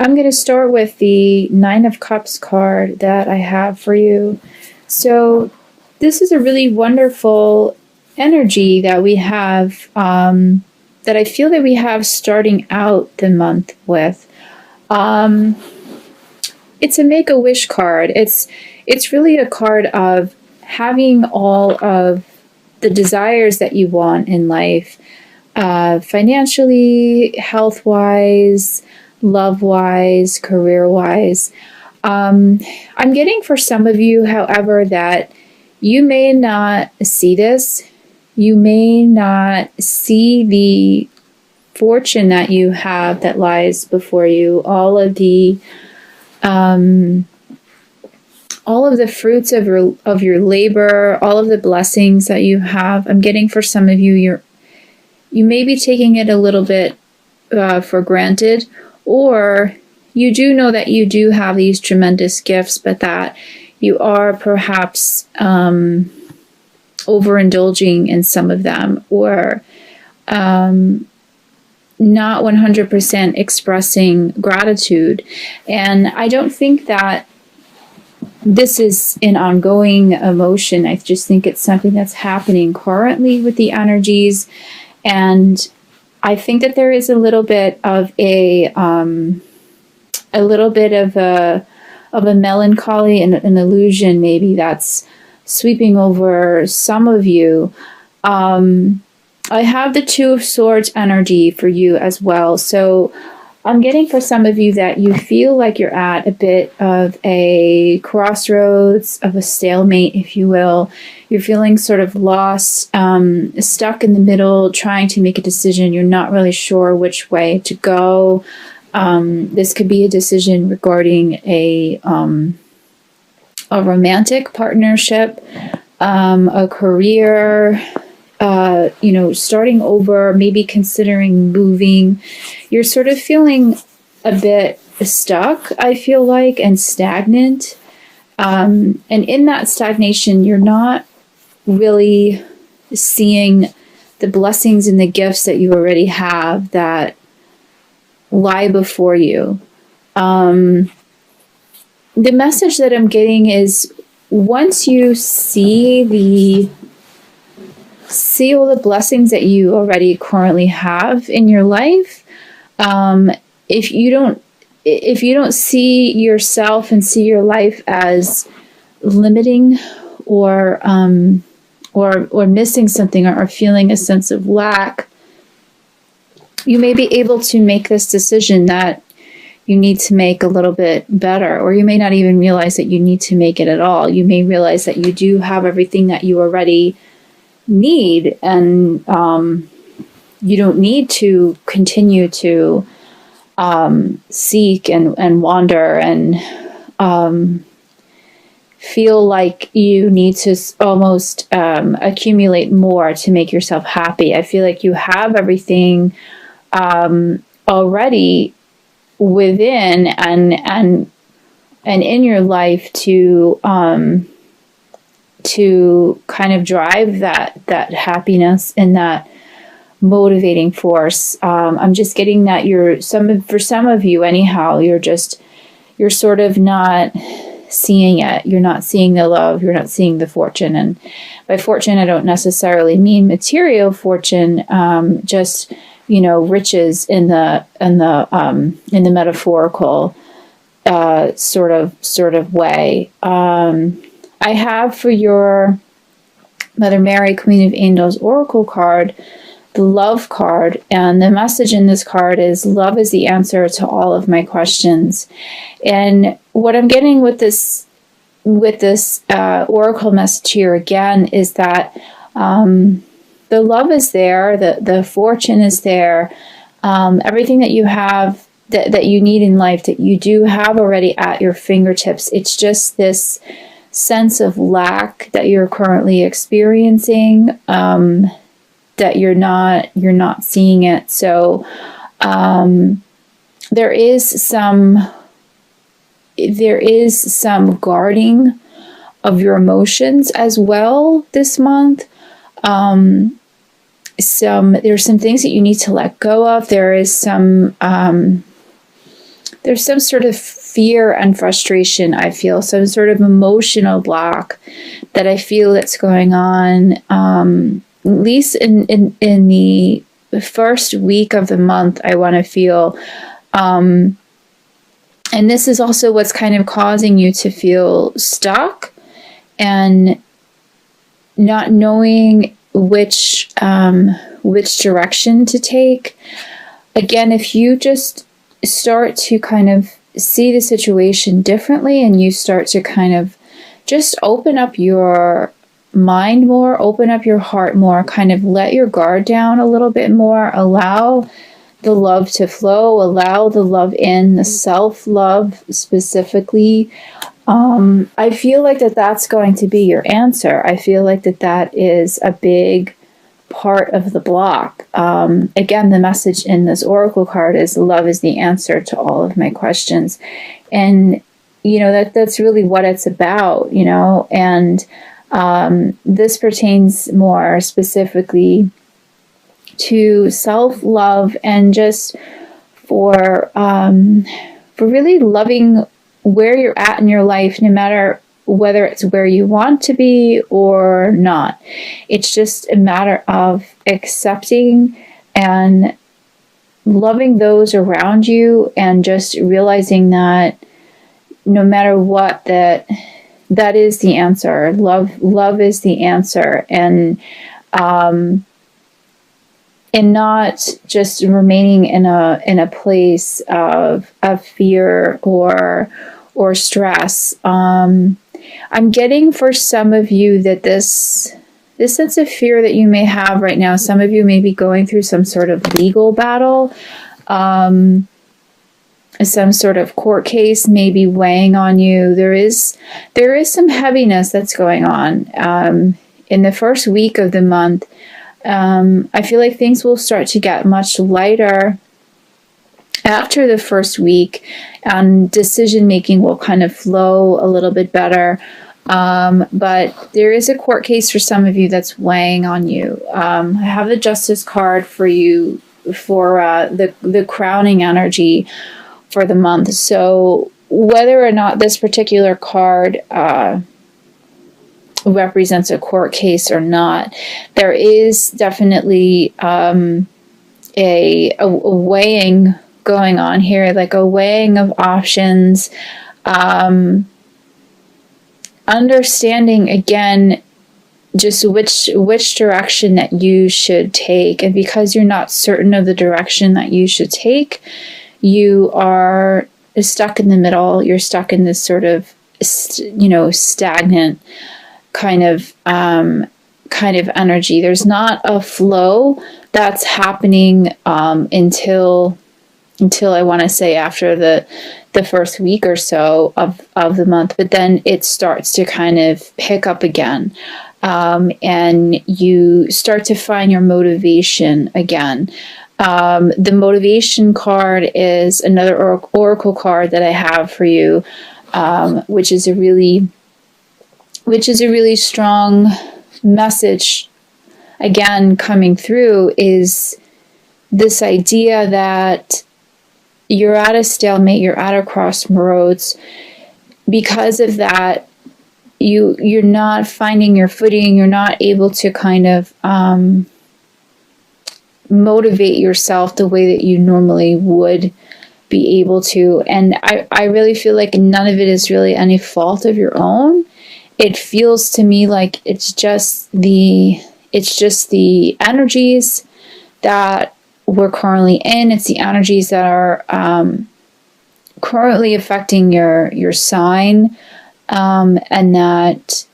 I'm going to start with the Nine of Cups card that I have for you. So this is a really wonderful energy that we have, that I feel that we have starting out the month with. It's a Make-A-Wish card. It's really a card of having all of the desires that you want in life, financially, health-wise, love-wise, career-wise. I'm getting for some of you, however, that you may not see this. You may not see the fortune that you have that lies before you, all of the fruits of your labor, all of the blessings that you have. I'm getting for some of you, you may be taking it a little bit for granted, or you do know that you do have these tremendous gifts, but that you are perhaps overindulging in some of them, or not 100% expressing gratitude. And I don't think that this is an ongoing emotion. I just think it's something that's happening currently with the energies. And I think that there is a little bit of a melancholy and an illusion maybe that's sweeping over some of you. I have the Two of Swords energy for you as well. So I'm getting for some of you that you feel like you're at a bit of a crossroads, of a stalemate, if you will. You're feeling sort of lost, stuck in the middle, trying to make a decision. You're not really sure which way to go. This could be a decision regarding a romantic partnership, a career, starting over, maybe considering moving. You're sort of feeling a bit stuck, I feel like, and stagnant. And in that stagnation, you're not really seeing the blessings and the gifts that you already have that lie before you. The message that I'm getting is, once you see all the blessings that you already currently have in your life, if you don't see yourself and see your life as limiting or missing something, or feeling a sense of lack, you may be able to make this decision that you need to make a little bit better, or you may not even realize that you need to make it at all. You may realize that you do have everything that you already need, and you don't need to continue to seek and wander and feel like you need to almost accumulate more to make yourself happy. I feel like you have everything already within and in your life to kind of drive that happiness and that motivating force. I'm just getting that for some of you anyhow, you're sort of not seeing it. You're not seeing the love. You're not seeing the fortune. And by fortune, I don't necessarily mean material fortune, just, riches in the metaphorical sort of way. I have for your Mother Mary, Queen of Angels Oracle card, the Love card, and the message in this card is, love is the answer to all of my questions. And what I'm getting with this oracle message here again is that the love is there, the fortune is there, everything that you have that you need in life, that you do have already at your fingertips. It's just this sense of lack that you're currently experiencing, that you're not seeing it. So there is some guarding of your emotions as well this month. There's some things that you need to let go of. There is some there's some sort of fear and frustration. I feel some sort of emotional block that I feel that's going on, at least in the first week of the month. I want to feel, and this is also what's kind of causing you to feel stuck and not knowing which direction to take. Again, if you just start to kind of see the situation differently, and you start to kind of just open up your mind more, open up your heart more, kind of let your guard down a little bit more, allow the love to flow, allow the love in, the self-love specifically. I feel like that's going to be your answer. I feel like that is a big part of the block. Again, the message in this oracle card is love is the answer to all of my questions. And, that's really what it's about, and this pertains more specifically to self-love, and just for really loving where you're at in your life, no matter whether it's where you want to be or not. It's just a matter of accepting and loving those around you, and just realizing that no matter what, that is the answer. Love is the answer, and not just remaining in a place of fear or stress. I'm getting for some of you that this sense of fear that you may have right now, some of you may be going through some sort of legal battle, some sort of court case may be weighing on you. There is some heaviness that's going on. In the first week of the month, I feel like things will start to get much lighter after the first week, and decision making will kind of flow a little bit better. But there is a court case for some of you that's weighing on you. I have the Justice card for you for the crowning energy for the month. So whether or not this particular card represents a court case or not, there is definitely a weighing going on here, like a weighing of options, understanding again just which direction that you should take. And because you're not certain of the direction that you should take, you are stuck in the middle. You're stuck in this sort of stagnant kind of energy. There's not a flow that's happening until I want to say after the first week or so of the month, but then it starts to kind of pick up again, and you start to find your motivation again. The motivation card is another oracle card that I have for you, which is a really strong message again coming through, is this idea that you're at a stalemate, you're at a crossroads. Because of that, you're not finding your footing, you're not able to kind of motivate yourself the way that you normally would be able to. And I really feel like none of it is really any fault of your own. It feels to me like it's just the energies that we're currently in. It's the energies that are currently affecting your sign, and that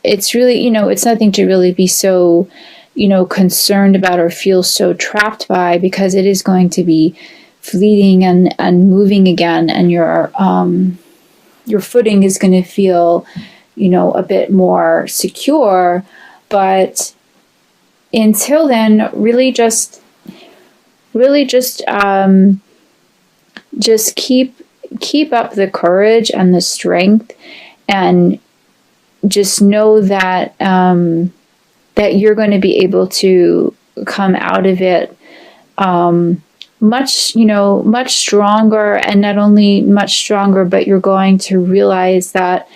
it's really, it's nothing to really be so, concerned about or feel so trapped by, because it is going to be fleeting and moving again, and your footing is going to feel, a bit more secure. But until then, really just keep up the courage and the strength, and just know that that you're going to be able to come out of it much, much stronger, and not only much stronger, but you're going to realize that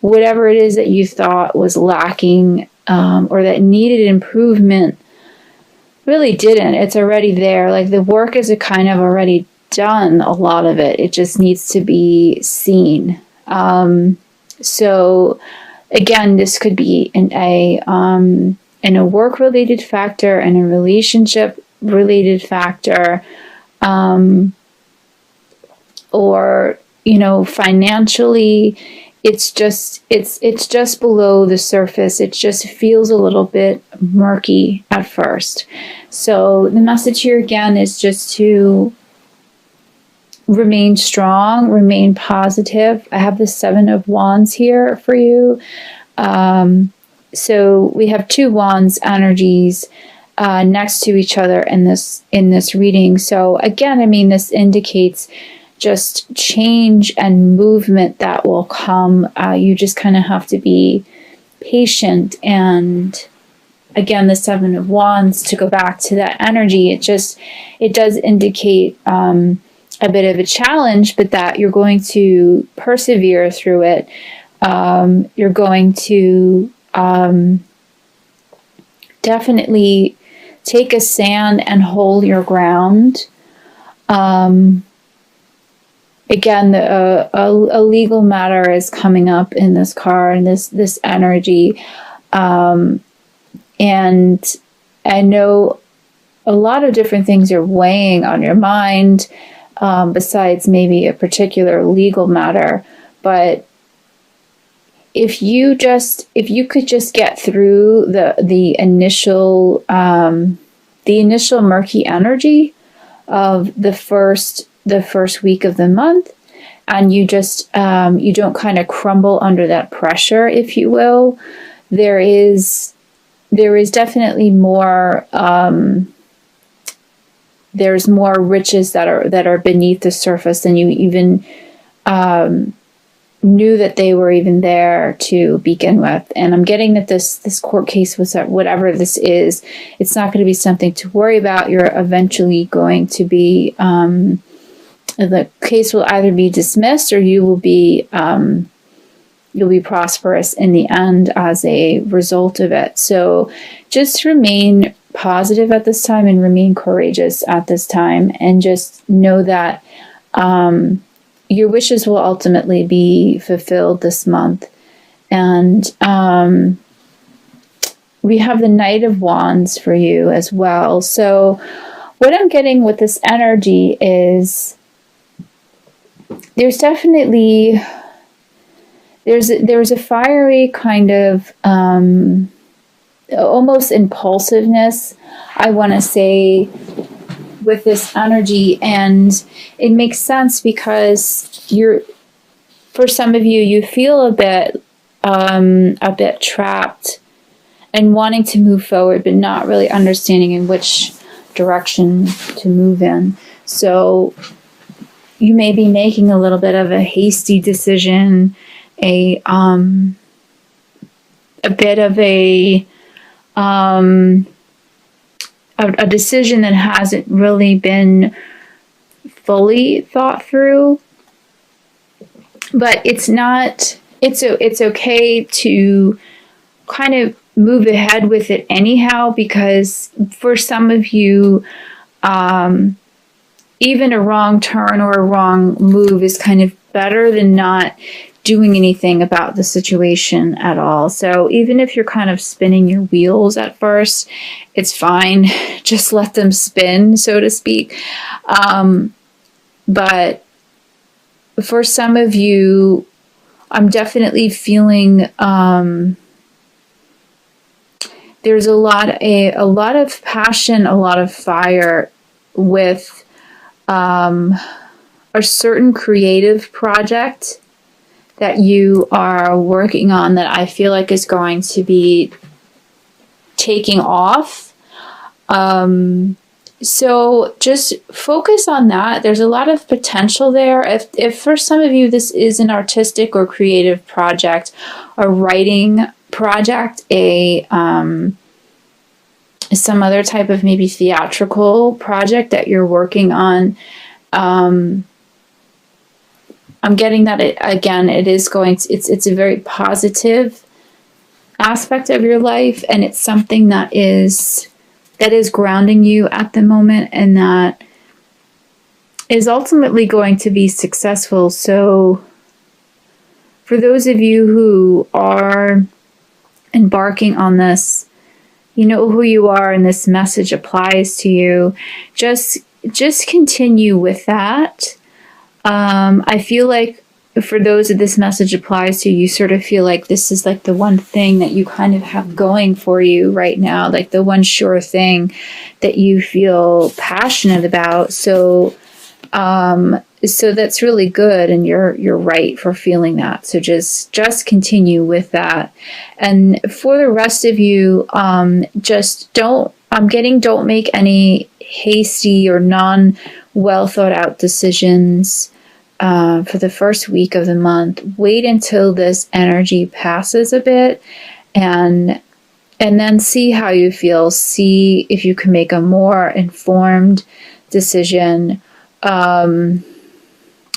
whatever it is that you thought was lacking, or that needed improvement, really didn't. It's already there. Like, the work is kind of already done, a lot of it. It just needs to be seen. So again, this could be in a work-related factor, and a relationship-related factor, or financially. It's just below the surface. It just feels a little bit murky at first. So the message here again is just to remain strong, remain positive. I have the 7 of Wands here for you. So we have 2 Wands energies next to each other in this reading. So again, this indicates just change and movement that will come. You just kind of have to be patient. And again, the 7 of Wands, to go back to that energy, it does indicate a bit of a challenge, but that you're going to persevere through it. You're going to definitely take a stand and hold your ground. Again, a legal matter is coming up in this card, and this energy. And I know a lot of different things are weighing on your mind, besides maybe a particular legal matter. But if you could just get through the initial murky energy of the first week of the month, and you just you don't kind of crumble under that pressure, if you will, there is definitely more. There's more riches that are beneath the surface than you even knew that they were even there to begin with. And I'm getting that this court case was that whatever this is, it's not going to be something to worry about. You're eventually going to be the case will either be dismissed, or you'll be prosperous in the end as a result of it. So just remain positive at this time, and remain courageous at this time, and just know that your wishes will ultimately be fulfilled this month. And we have the Knight of Wands for you as well. So what I'm getting with this energy is there's definitely there's a fiery kind of almost impulsiveness, I want to say, with this energy. And it makes sense because for some of you, you feel a bit trapped and wanting to move forward, but not really understanding in which direction to move in. So you may be making a little bit of a hasty decision, a bit of a decision that hasn't really been fully thought through. But it's okay to kind of move ahead with it anyhow, because for some of you, even a wrong turn or a wrong move is kind of better than not doing anything about the situation at all. So even if you're kind of spinning your wheels at first, it's fine. Just let them spin, so to speak. But for some of you, I'm definitely feeling there's a lot of passion, a lot of fire with a certain creative project that you are working on, that I feel like is going to be taking off. So just focus on that. There's a lot of potential there. If for some of you this is an artistic or creative project, a writing project, a some other type of maybe theatrical project that you're working on. I'm getting that it is going to, it's a very positive aspect of your life, and it's something that is grounding you at the moment, and that is ultimately going to be successful. So for those of you who are embarking on this, you know who you are, and this message applies to you. Just continue with that. I feel like for those that this message applies to, you sort of feel like this is like the one thing that you kind of have going for you right now, like the one sure thing that you feel passionate about. So that's really good, and you're right for feeling that. So just continue with that. And for the rest of you, don't make any hasty or well thought out decisions for the first week of the month. Wait until this energy passes a bit, and then see how you feel. See if you can make a more informed decision.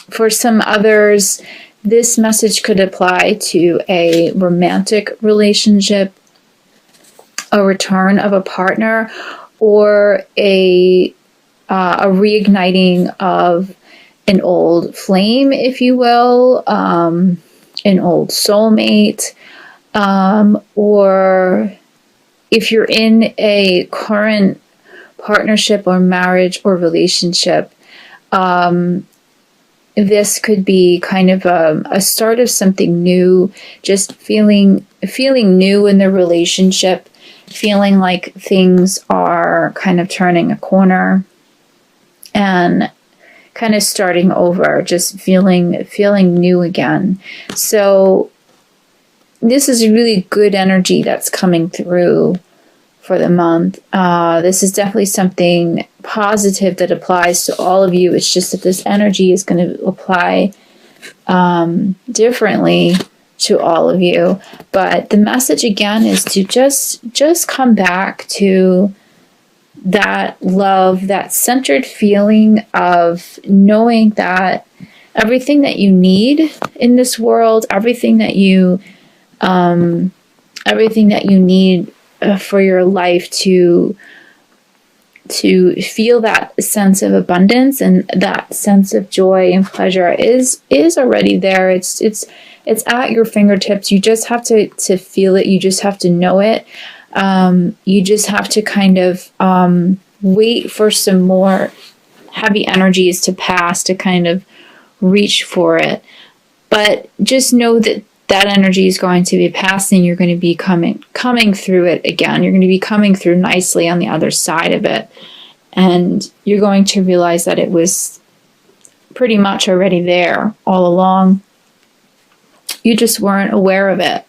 For some others, this message could apply to a romantic relationship, a return of a partner, or a reigniting of an old flame, if you will, an old soulmate, or if you're in a current partnership or marriage or relationship, this could be kind of a start of something new, just feeling new in the relationship, feeling like things are kind of turning a corner and kind of starting over, just feeling new again. So this is really good energy that's coming through for the month. This is definitely something positive that applies to all of you. It's just that this energy is going to apply differently to all of you. But the message again is to just come back to that love, that centered feeling of knowing that everything that you need in this world, everything that you need for your life to feel that sense of abundance and that sense of joy and pleasure is already there. It's at your fingertips. You just have to feel it. You just have to know it. You just have to kind of wait for some more heavy energies to pass to kind of reach for it. But just know that energy is going to be passing. You're going to be coming through it again. You're going to be coming through nicely on the other side of it. And you're going to realize that it was pretty much already there all along. You just weren't aware of it.